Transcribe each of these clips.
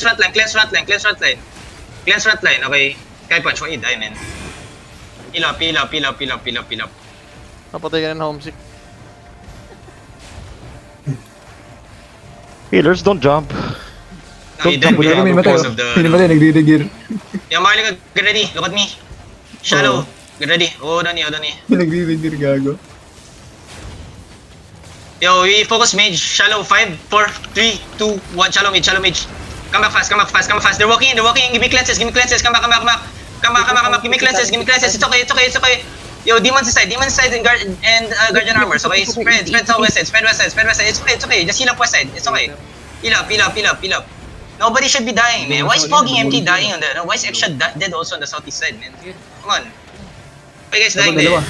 front line, cleanse front line, cleanse front line. Cleanse front line, okay. Sky punch, wag i-die, man. Heal up, heal up, heal up, heal up, heal up, heal up. Napatay ka na ng homesick. Healers, don't jump. No, he didn't Wala kami matay. because of the... Hindi matay, nagre-regear. Yo, Marley, get ready. Look at me. Shallow. Get ready. Oh, Dani. Nagre-regear, gago. Yo, we focus mage. Shallow. 5, 4, 3, 2, 1. Shallow mage, shallow mage. Come back fast, come back fast, come back fast. They're walking in. Give me cleanses, Come back. Give me cleanses, It's okay. Yo, demons inside and guardian armor. So, okay, spread to west side, spread west side. It's okay. Just heal up west side. It's okay. Heal up. Nobody should be dying, man. Why is Fogging MT dying on the... Why is Extra dead also on the southeast side, man? Come on. Why you guys dying there?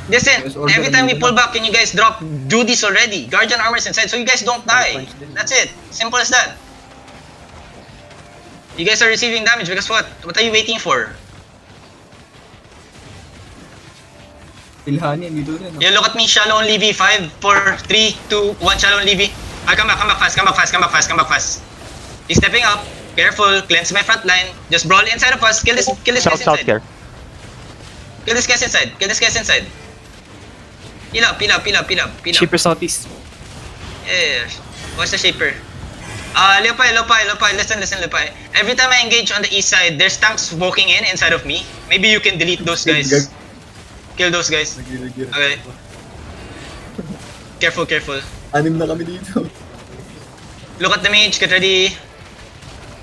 Listen, every time we pull back, can you guys drop Judy's already? Guardian armor's inside, so you guys don't die. That's it. Simple as that. You guys are receiving damage because what? What are you waiting for? Ilhani, dito rin. You look at me, shallow on Levy. 5, 4, 3, 2, 1, shallow on Levy. Come back fast. He's stepping up. Careful, cleanse my front line. Just brawl inside of us. Kill this guy South inside. here. Kill this guy inside. Heal up. Shaper southeast. Yeah. What's the shaper? Leopai. Listen, Leopai. Every time I engage on the east side, there's tanks walking inside of me. Maybe you can delete those guys. Kill those guys. Nagre-regear. Okay. Careful. 6 na kami dito. Look at the mage. Get ready.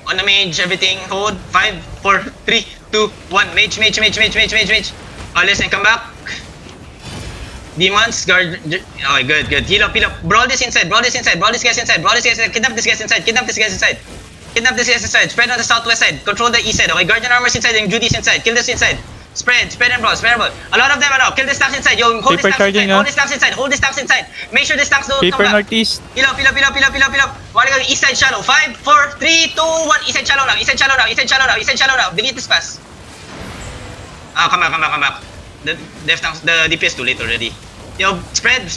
On the mage, everything. Hold. 5, 4, 3, 2, 1. Mage. Oh, listen, come back. Demons, guard. Okay, good. Heal up. Brawl this inside. Brawl this guys inside. Kidnap this guys inside. Spread on the southwest side. Control the east side. Okay, Guardian armor's inside and Judy's inside. Kill this inside. Spread and brawl. A lot of them are now. Kill the tanks inside. Yo, hold Paper these tanks inside. Make sure these tanks don't Paper come back. northeast. Heal up. Wanna go east side shallow. 5, 4, 3, 2, 1. East side shallow now. Delete this pass. Come back. The def tanks, the DPS too late already. Yo, spread and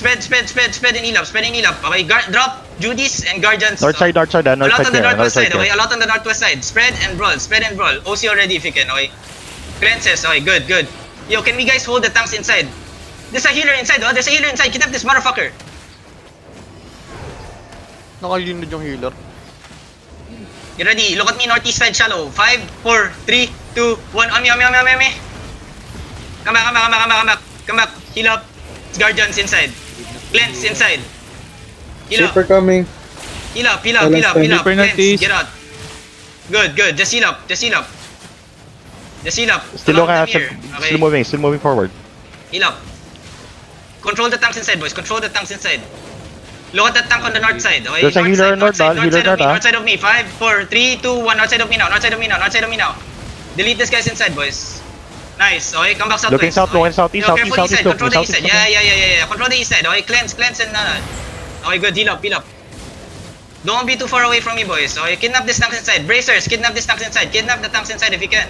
heal up. Okay, drop Judy's and Guardians. North side, A lot on the northwest side, here. okay? A lot on the northwest side. Spread and brawl. OC already if you can, okay? Cleanses, okay, good. Yo, can we guys hold the tanks inside? There's a healer inside, oh. Kidnap this motherfucker. Nakalinod yung healer. Get ready. Look at me, northeast side shallow. 5, 4, 3, 2, 1. On me. Come back. Heal up. Guardians inside. Cleanse inside. Heal up. coming. Heal up. Paper Cleanse. northeast. Get out. Good. Just heal up. Still A lot of okay, them here. Okay. still moving forward. Heal up. Control the tanks inside, boys. Look at that tank on the north side, okay? There's a healer north side of me. 5, 4, 3, 2, 1. North side of me now. Delete these guys inside, boys. Nice. Okay, come back southwest. Looking south, okay. going southeast, Yo, southeast, careful east southeast, side. Control the east southeast, side. Yeah. Control the east side. Okay, cleanse and okay, good. Heal up. Don't be too far away from me, boys. Okay, kidnap this tanks inside. Bracers, kidnap this tanks inside. Kidnap the tanks inside if you can.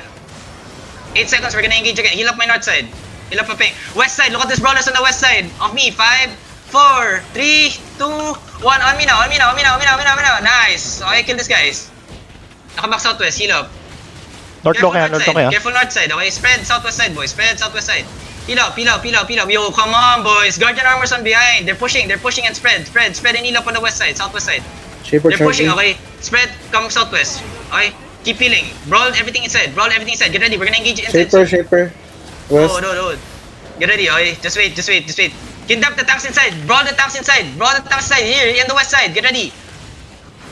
8 seconds, we're gonna engage again. Heal up my north side. Heal up my ping. West side, look at this brawlers on the west side. Of me. 5, 4, 3, 2, 1. On me now. Nice. Okay, kill these guys. Nakaback southwest, heal up. North lock yan. Careful north side, okay? Spread southwest side, boys. Heal up. Yo, come on, boys. Guardian armor's on behind. They're pushing and spread and heal up on the west side, southwest side. They're pushing, okay? Spread, come southwest. Okay? Keep healing. Brawl everything inside. Get ready, we're gonna engage inside. Shaper. Oh, no. Get ready, okay? Just wait. Kidnap the tanks inside. Brawl the tanks inside. Here, in the west side. Get ready.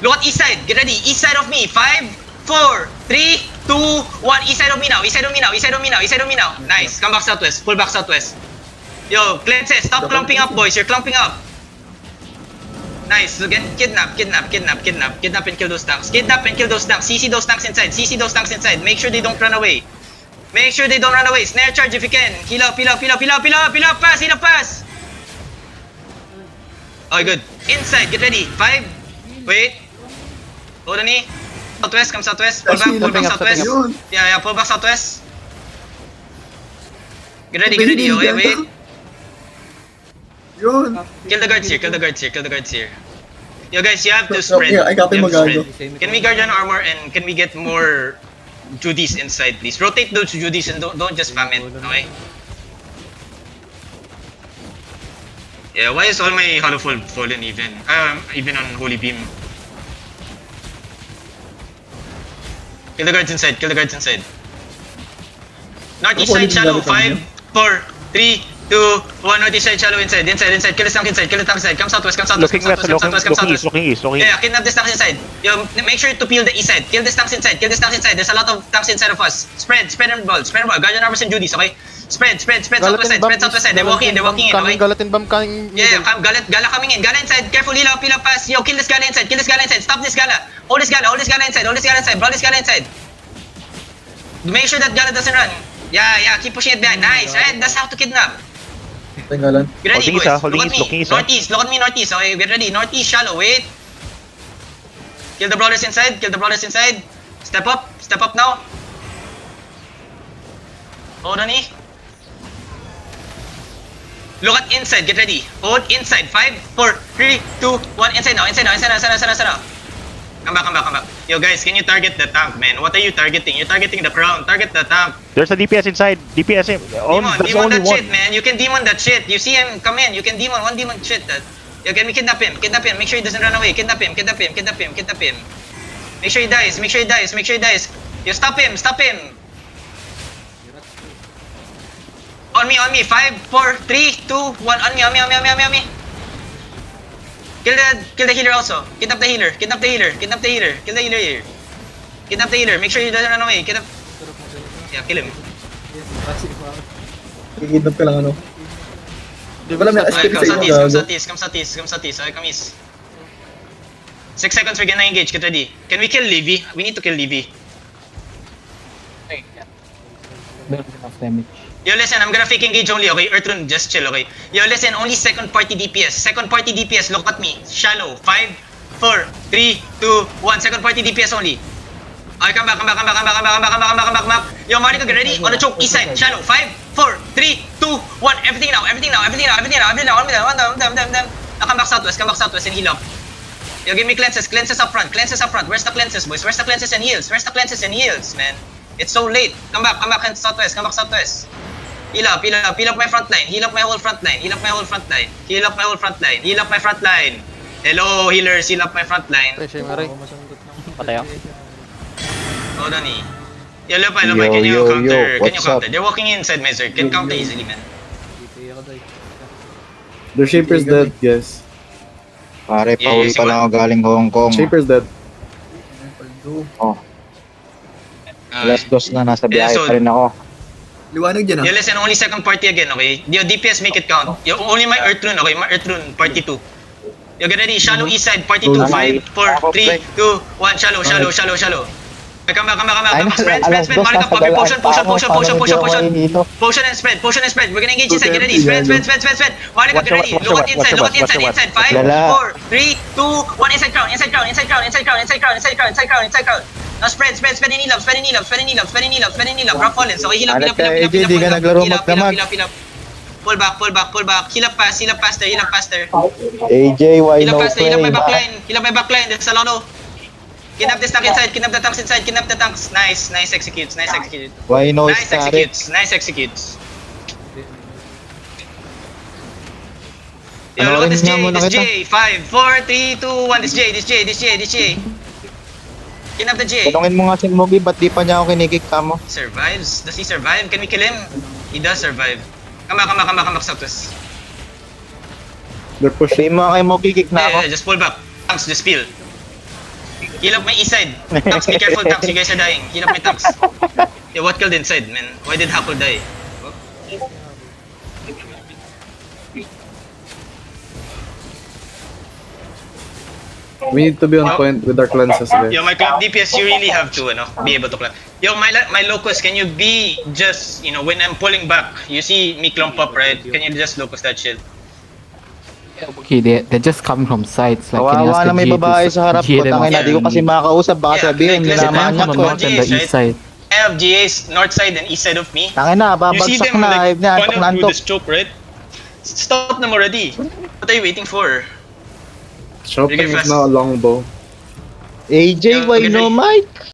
Look at east side. Get ready. East side of me. 5, 4, 3, 2, 1. East side of me now. Nice. Come back southwest. Pull back southwest. Yo, cleanses. Stop clumping up, boys. You're clumping up. Nice. So get kidnap and kill those tanks. CC those tanks inside. Make sure they don't run away. Snare charge if you can. Heal up. Pass. Okay, good. Inside. Get ready. 5. Wait. Hold on. Southwest. Come southwest. Pull back southwest. Yeah. Pull back southwest. Get ready. Okay, wait. Yun. Kill the guards here. Yo guys, you have to No, spread. yeah, I got You him have to magago. spread. Can we guard on armor and can we get more Judies inside, please? Rotate those Judies and don't just spam it, okay? Yeah, why is all my Hollow Fall fallen even? Even on Holy Beam. Kill the guards inside, kill the guards inside. Northeast Holy side Beam shallow, gamit 5, namin 4, 3, 2, 1, northeast side shallow inside, kill the tank inside, kill the tank inside, come southwest, come southwest, Looking come west, southwest, come looking southwest, come east, southwest. looking east, looking east. Yeah, kidnap this tanks inside. Yo, make sure to peel the east side. Kill this tanks inside. Kill this tanks inside. There's a lot of tanks inside of us. Spread and ball. Guardian armors and Judies, okay? Spread southwest side. Spread southwest side. They're walking in, okay? Galatin bomb coming. Yeah, Gala coming in. Gala inside. Careful, heal up fast. Yo, kill this Gala inside. Stop this Gala. Hold this Gala inside. Brawl this Gala inside. Make sure that Gala doesn't run. Yeah, keep pushing it behind. Nice, right? That's how to kidnap. Tinggalan. Get ready, Holding boys. east, ah. Holding Look at east, me. looking east, ah. Northeast. Look at me, northeast. Okay, get ready. Northeast, shallow. Wait. Kill the brawlers inside. Step up now. Hold on, Look at inside. Get ready. Hold inside. 5, 4, 3, 2, 1. Inside now. Come back. Yo, guys, can you target the tank, man? What are you targeting? You're targeting the crown. Target the tank. There's a DPS inside. DPS him. There's Demon only that one. shit, man. You can demon that shit. You see him come in. You can demon one demon shit. Yeah, can we kidnap him? Make sure he doesn't run away. Kidnap him. Make sure he dies. You stop him. On me. 5, 4, 3, 2, 1. On me. Kill the healer also. Kidnap the healer. Kill the healer here. Make sure he doesn't run away. Yeah, kill him. Kikidnap ka lang ano. Wala may Okay, aspect come sa inyo, gago. southeast. Okay, come east. 6 seconds, we're gonna engage. Get ready. Can we kill Levy? We need to kill Levy. Yo, listen, I'm gonna fake engage only, okay? Earthrune, just chill, okay? Yo, listen, only second party DPS. Look at me. Shallow. 5, 4, 3, 2, 1. Second party DPS only. Okay, come back. Yo, Mariko, get ready. On the choke, east side. Shallow. 5, 4, 3, 2, 1. Everything now. Now come back southwest and heal up. Yo, give me cleanses up front. Where's the cleanses, boys? Where's the cleanses and heals, man? It's so late. Come back and southwest. Heal up my front line. Heal up my whole front line. Hello, healers, heal up my front line. Siya yung aray. Patay ako. Hold on, Yo, Lopay, can you yo, counter? what's up? They're walking inside my zerg. Can counter easily, man. The Shaper's dead, guys. Pare, Yeah, pauwi yeah, pa lang ako galing Hong Kong. Shaper's dead. Oh, alas 2 na, nasa Yeah, biyahe so- pa rin ako. Liwanag dyan Yo, ah. listen, only second party again, okay? Yo, DPS, make it count. Yo, only my Earthrune, okay? My Earthrune, party 2. Yo, get ready. Shallow east side, party 2. 5, 4, 3, 2, 1. Shallow. Okay, come back. Spread. Marika, pop your potion. Potion and spread. We're gonna engage inside. Get ready. Spread. Marika, get ready. Look at inside. 5, 4, 3, 2, 1. Inside crown. Now spread and heal up. Rock Collins. Okay, heal up. Alat ka, AJ, di ka naglaro magdamag. Heal up. Pull back. Heal up faster. AJ, why Heal up no faster, heal up my play? backline. There's a lot of... Kidnap this tank inside, kidnap the tanks. Nice executes. Why no Nice static? executes. Yo, look at this Panoorin nga muna J. 5, 4, 3, 2, 1. This J. Kidnap the J. Tanungin mo nga si Mogi, ba't di pa niya ako kinikik mo? Survives. Does he survive? Can we kill him? He does survive. Come back, Southwest. They're pushing. Sabihin mo kay Mogi, kick na ako. Yeah, just pull back. Tanks, just peel. Heal up my east side. Tanks, be careful, tanks. You guys are dying. Heal up my tanks. Yeah, what killed inside, man? Why did Hackle die? We need to be on point with our cleanses, guys. Yo, my club DPS, you really have to, be able to club. Yo, my locust, can you be just, when I'm pulling back, you see me clump up, right? Can you just locust that shit? Okay, they're just coming from sides. Like, can you Kawawa ask na may the G babae sa harap ko. Tangin na, di ko kasi makakausap. Baka sabihin, like, listen, minamanyak on the ko. north and the east side. I have GAs north side and east side of me. Tangin na, You see babagsak them na. like Ayib na, antok na funnel through antok. this choke, right? Stop them already. What are you waiting for? Shopping Sige, is fast. now a longbow. AJ, Yeah, why okay, no okay. mic?